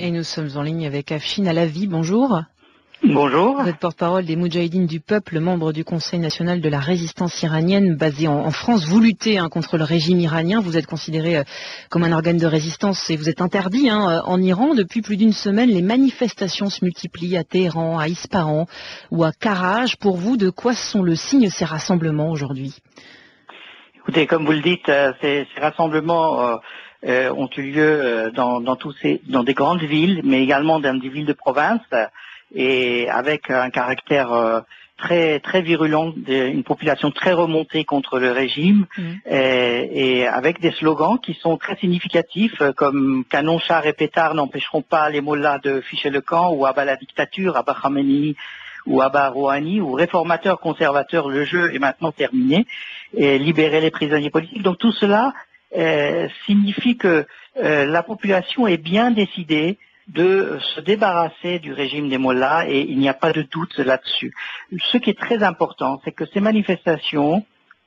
Et nous sommes en ligne avec Afshin Alavi. Bonjour. Bonjour. Vous êtes porte-parole des Moudjahidines du peuple, membre du Conseil national de la résistance iranienne basé en France. Vous luttez contre le régime iranien. Vous êtes considéré comme un organe de résistance et vous êtes interdit en Iran. Depuis plus d'une semaine, les manifestations se multiplient à Téhéran, à Ispahan ou à Karaj. Pour vous, de quoi sont le signe ces rassemblements aujourd'hui? Écoutez, comme vous le dites, ces rassemblements ont eu lieu dans des grandes villes, mais également dans des villes de province, et avec un caractère très très virulent, une population très remontée contre le régime, et avec des slogans qui sont très significatifs, comme canon, chars et pétards n'empêcheront pas les mollahs de ficher le camp, ou abat la dictature, abat Khamenei, ou Abba Rouhani, ou réformateur, conservateur, le jeu est maintenant terminé, et libérer les prisonniers politiques. Donc tout cela signifie que la population est bien décidée de se débarrasser du régime des mollahs, et il n'y a pas de doute là-dessus. Ce qui est très important, c'est que ces manifestations,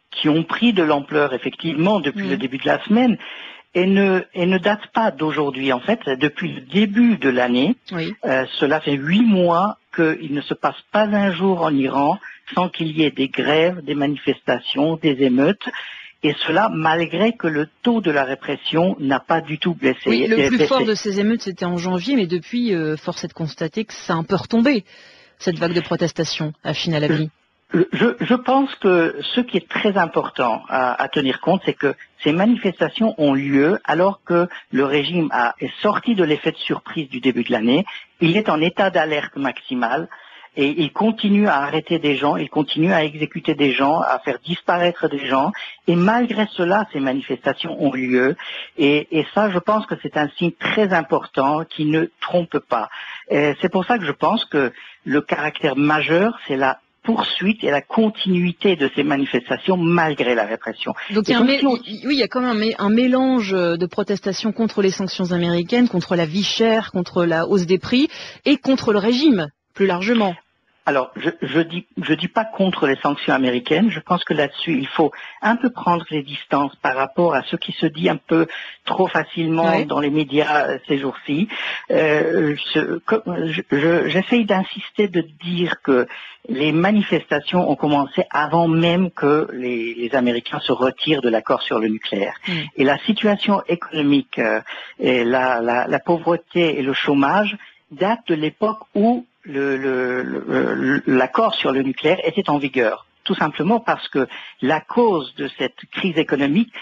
qui ont pris de l'ampleur effectivement depuis le début de la semaine, et ne datent pas d'aujourd'hui. En fait, depuis le début de l'année, cela fait 8 mois qu'il ne se passe pas un jour en Iran sans qu'il y ait des grèves, des manifestations, des émeutes. Et cela malgré que le taux de la répression n'a pas du tout baissé. Oui, le plus fort de ces émeutes, c'était en janvier, mais depuis, force est de constater que ça a un peu retombé, cette vague de protestation, Afshin Alavi. Je pense que ce qui est très important à tenir compte, c'est que ces manifestations ont lieu alors que le régime est sorti de l'effet de surprise du début de l'année. Il est en état d'alerte maximale. Et il continue à arrêter des gens, il continue à exécuter des gens, à faire disparaître des gens. Et malgré cela, ces manifestations ont lieu. Et ça, je pense que c'est un signe très important qui ne trompe pas. C'est pour ça que je pense que le caractère majeur, c'est la poursuite et la continuité de ces manifestations malgré la répression. Donc il y a quand même un mélange de protestations contre les sanctions américaines, contre la vie chère, contre la hausse des prix et contre le régime, plus largement. Alors, je dis pas contre les sanctions américaines. Je pense que là-dessus, il faut un peu prendre les distances par rapport à ce qui se dit un peu trop facilement dans les médias ces jours-ci. J'essaye d'insister de dire que les manifestations ont commencé avant même que les Américains se retirent de l'accord sur le nucléaire. Et la situation économique, et la pauvreté et le chômage datent de l'époque où l'accord sur le nucléaire était en vigueur, tout simplement parce que la cause de cette crise économique,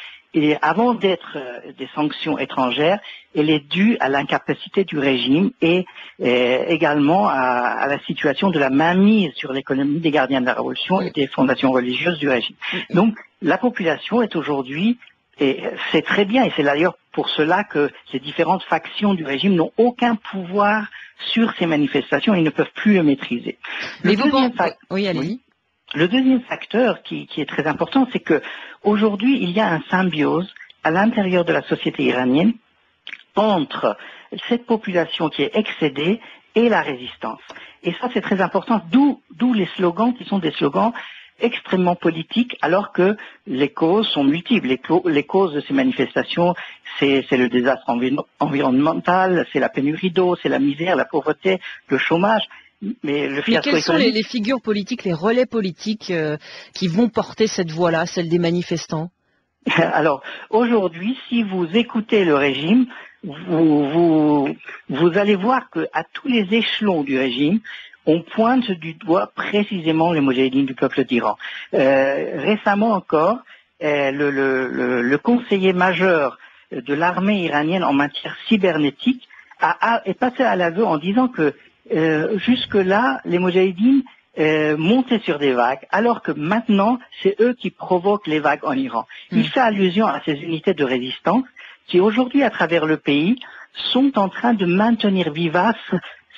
avant d'être des sanctions étrangères, elle est due à l'incapacité du régime et également à la situation de la mainmise sur l'économie des gardiens de la révolution et des fondations religieuses du régime. Donc la population est aujourd'hui, et c'est très bien, et c'est d'ailleurs pour cela que ces différentes factions du régime n'ont aucun pouvoir sur ces manifestations, ils ne peuvent plus le maîtriser. Mais le deuxième facteur qui est très important, c'est que aujourd'hui il y a un symbiose à l'intérieur de la société iranienne entre cette population qui est excédée et la résistance. Et ça c'est très important, d'où les slogans qui sont des slogans extrêmement politiques, alors que les causes sont multiples. Les causes de ces manifestations, c'est le désastre environnemental, c'est la pénurie d'eau, c'est la misère, la pauvreté, le chômage. Mais quelles sont les figures politiques, les relais politiques qui vont porter cette voix-là, celle des manifestants? Alors, aujourd'hui, si vous écoutez le régime, vous allez voir qu'à tous les échelons du régime, on pointe du doigt précisément les Moudjahidines du peuple d'Iran. Récemment encore, le conseiller majeur de l'armée iranienne en matière cybernétique est passé à l'aveu en disant que jusque-là, les Moudjahidines montaient sur des vagues, alors que maintenant, c'est eux qui provoquent les vagues en Iran. Il fait allusion à ces unités de résistance qui, aujourd'hui, à travers le pays, sont en train de maintenir vivace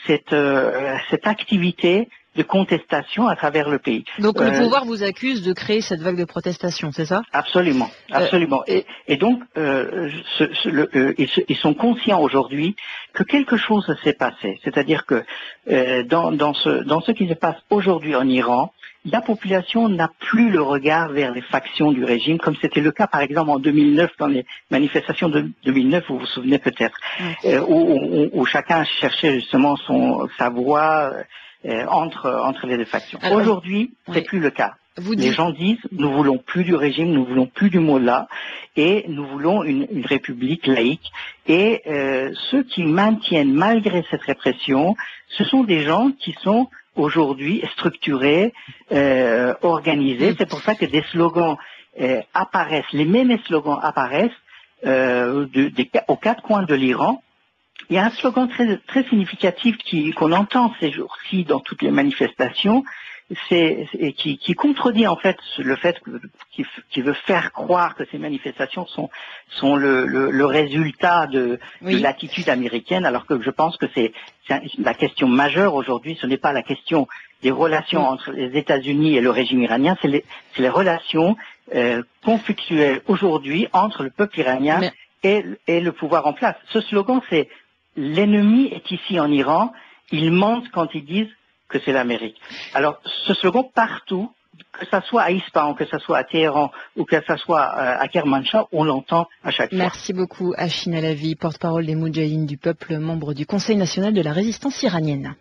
cette activité de contestation à travers le pays. Donc le pouvoir vous accuse de créer cette vague de protestation, c'est ça? Absolument, absolument. Et donc ils sont conscients aujourd'hui que quelque chose s'est passé. C'est-à-dire que dans ce qui se passe aujourd'hui en Iran, la population n'a plus le regard vers les factions du régime, comme c'était le cas par exemple en 2009, dans les manifestations de 2009, vous vous souvenez peut-être, où chacun cherchait justement sa voix entre les deux factions. Aujourd'hui, c'est plus le cas. Les gens disent, nous voulons plus du régime, nous voulons plus du mollah, et nous voulons une république laïque. Et ceux qui maintiennent malgré cette répression, ce sont des gens qui sont aujourd'hui structurés, organisés. C'est pour ça que des slogans apparaissent, les mêmes slogans apparaissent aux quatre coins de l'Iran. Il y a un slogan très significatif qu'on entend ces jours-ci dans toutes les manifestations, qui contredit en fait le fait qu'il veut faire croire que ces manifestations sont le résultat de l'attitude américaine, alors que je pense que c'est la question majeure aujourd'hui. Ce n'est pas la question des relations entre les États-Unis et le régime iranien, c'est les relations conflictuelles aujourd'hui entre le peuple iranien et le pouvoir en place. Ce slogan, c'est l'ennemi est ici en Iran. Ils mentent quand ils disent que c'est l'Amérique. Alors, ce slogan partout, que ça soit à Ispahan, que ça soit à Téhéran ou que ça soit à Kermanshah, on l'entend à chaque fois. Merci beaucoup, Afshin Alavi, porte-parole des Moudjahidines du peuple, membre du Conseil national de la résistance iranienne.